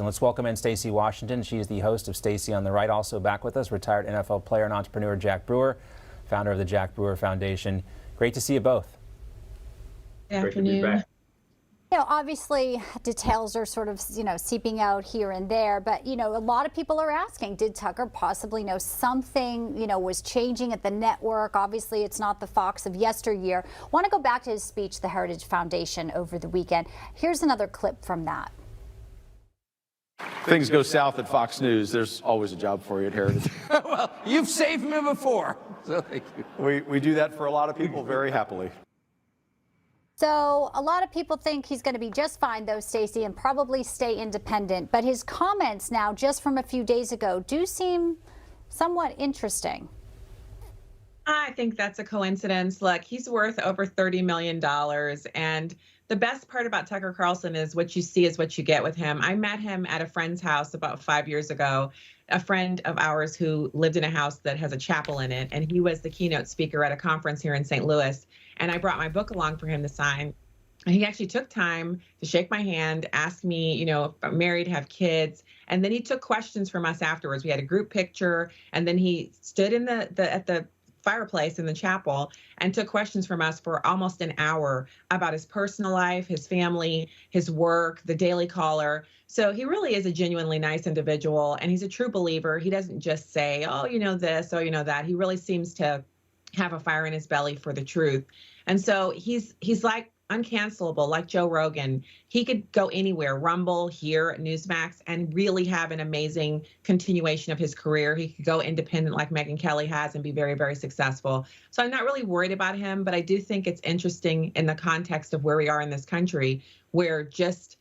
And let's welcome in Stacy Washington. She is the host of Stacy on the Right. Also back with us, retired NFL player and entrepreneur Jack Brewer, founder of the Jack Brewer Foundation. Great to see you both. Good afternoon. Obviously details are sort of, seeping out here and there, but, a lot of people are asking, did Tucker possibly know something, was changing at the network? Obviously, it's not the Fox of yesteryear. Want to go back to his speech, the Heritage Foundation, over the weekend. Here's another clip from that. Things go south at Fox News, there's always a job for you at Heritage. Well, you've saved me before, so thank you. We do that for a lot of people very happily. So a lot of people think he's going to be just fine, though, Stacy, and probably stay independent. But his comments now, just from a few days ago, do seem somewhat interesting. I think that's a coincidence. Look, he's worth over $30 million. And the best part about Tucker Carlson is what you see is what you get with him. I met him at a friend's house about 5 years ago, a friend of ours who lived in a house that has a chapel in it. And he was the keynote speaker at a conference here in St. Louis. And I brought my book along for him to sign. And he actually took time to shake my hand, ask me, if I'm married, have kids. And then he took questions from us afterwards. We had a group picture. And then he stood in at the fireplace in the chapel and took questions from us for almost an hour about his personal life, his family, his work, the Daily Caller. So he really is a genuinely nice individual, and he's a true believer. He doesn't just say, oh, this, oh, that. He really seems to have a fire in his belly for the truth. And so he's like uncancelable, like Joe Rogan. He could go anywhere, Rumble, here at Newsmax, and really have an amazing continuation of his career. He could go independent like Megyn Kelly has and be very, very successful. So I'm not really worried about him, but I do think it's interesting in the context of where we are in this country, where just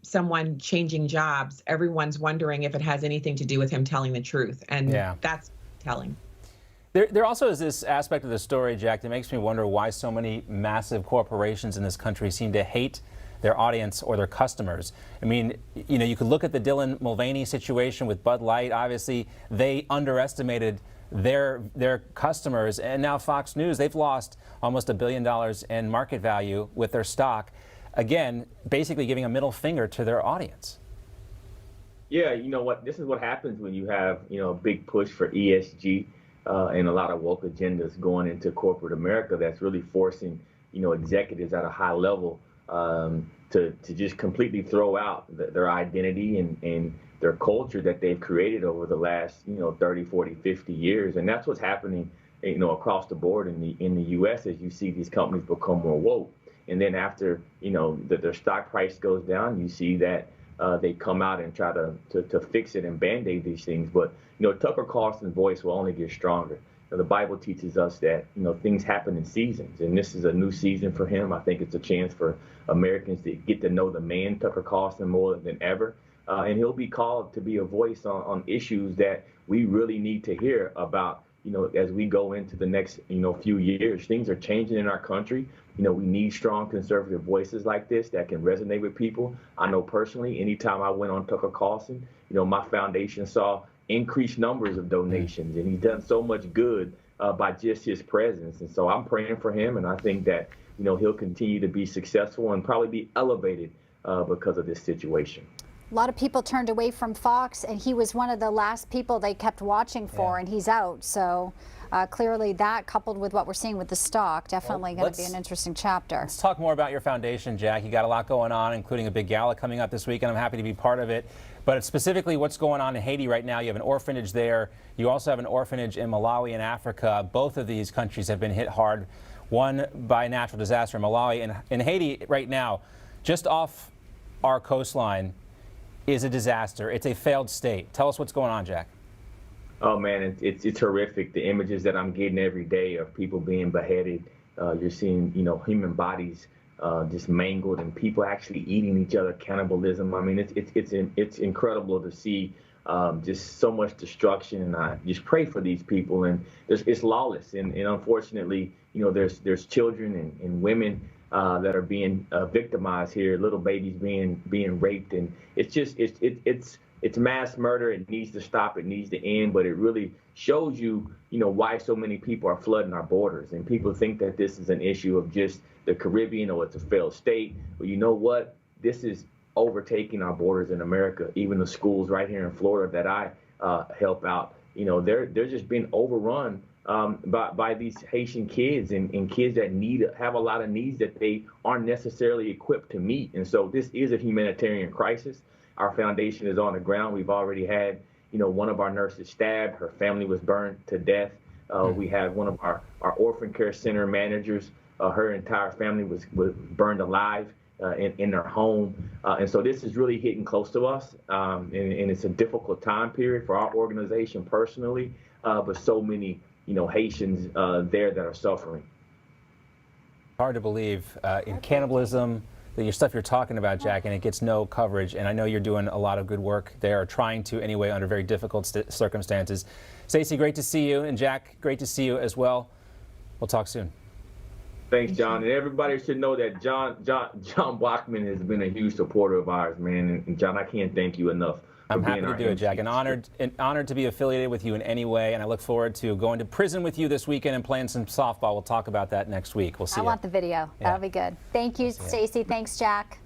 someone changing jobs, everyone's wondering if it has anything to do with him telling the truth. And that's telling. There also is this aspect of the story, Jack, that makes me wonder why so many massive corporations in this country seem to hate their audience or their customers. I mean, you could look at the Dylan Mulvaney situation with Bud Light. Obviously, they underestimated their customers, and now Fox News, they've lost almost $1 billion in market value with their stock. Again, basically giving a middle finger to their audience. Yeah, you know what? This is what happens when you have, a big push for ESG. And a lot of woke agendas going into corporate America that's really forcing, executives at a high level to just completely throw out their identity and their culture that they've created over the last, 30, 40, 50 years. And that's what's happening, across the board in the U.S. as you see these companies become more woke. And then after, their stock price goes down, you see that they come out and try to fix it and band-aid these things. But, Tucker Carlson's voice will only get stronger. The Bible teaches us that, things happen in seasons, and this is a new season for him. I think it's a chance for Americans to get to know the man, Tucker Carlson, more than ever. And he'll be called to be a voice on issues that we really need to hear about, as we go into the next, few years. Things are changing in our country. We need strong conservative voices like this that can resonate with people. I know personally, anytime I went on Tucker Carlson, my foundation saw increased numbers of donations, and he's done so much good by just his presence. And so I'm praying for him, and I think that, he'll continue to be successful and probably be elevated because of this situation. A lot of people turned away from Fox, and he was one of the last people they kept watching for, and he's out. So clearly that, coupled with what we're seeing with the stock, definitely going to be an interesting chapter. Let's talk more about your foundation, Jack. You got a lot going on, including a big gala coming up this week, and I'm happy to be part of it. But specifically what's going on in Haiti right now, you have an orphanage there. You also have an orphanage in Malawi and Africa. Both of these countries have been hit hard, one by natural disaster in Malawi. And in Haiti right now, just off our coastline, is a disaster. It's a failed state. Tell us what's going on, Jack. Oh, man, it's horrific. The images that I'm getting every day of people being beheaded. You're seeing, human bodies just mangled and people actually eating each other, cannibalism. I mean, it's incredible to see just so much destruction. And I just pray for these people. And it's lawless. And unfortunately, there's children and women that are being victimized here, little babies being raped, and it's mass murder. It needs to stop. It needs to end. But it really shows you, why so many people are flooding our borders, and people think that this is an issue of just the Caribbean or it's a failed state. But you know what? This is overtaking our borders in America. Even the schools right here in Florida that I help out, you know, they're just being overrun by these Haitian kids and kids that have a lot of needs that they aren't necessarily equipped to meet. And so this is a humanitarian crisis. Our foundation is on the ground. We've already had, you know, one of our nurses stabbed. Her family was burned to death. We had one of our orphan care center managers. Her entire family was burned alive in their home. And so this is really hitting close to us. And it's a difficult time period for our organization personally, but so many, you know, Haitians there that are suffering. Hard to believe in cannibalism, the stuff you're talking about, Jack, and it gets no coverage. And I know you're doing a lot of good work there, trying to anyway, under very difficult circumstances. Stacy, great to see you. And Jack, great to see you as well. We'll talk soon. Thanks, John. And everybody should know that John Blockman has been a huge supporter of ours, man. And John, I can't thank you enough. I'm happy to do it, Jack. And honored to be affiliated with you in any way. And I look forward to going to prison with you this weekend and playing some softball. We'll talk about that next week. We'll see you. I want the video. Yeah. That'll be good. Thank you, Stacy. Thanks, Jack.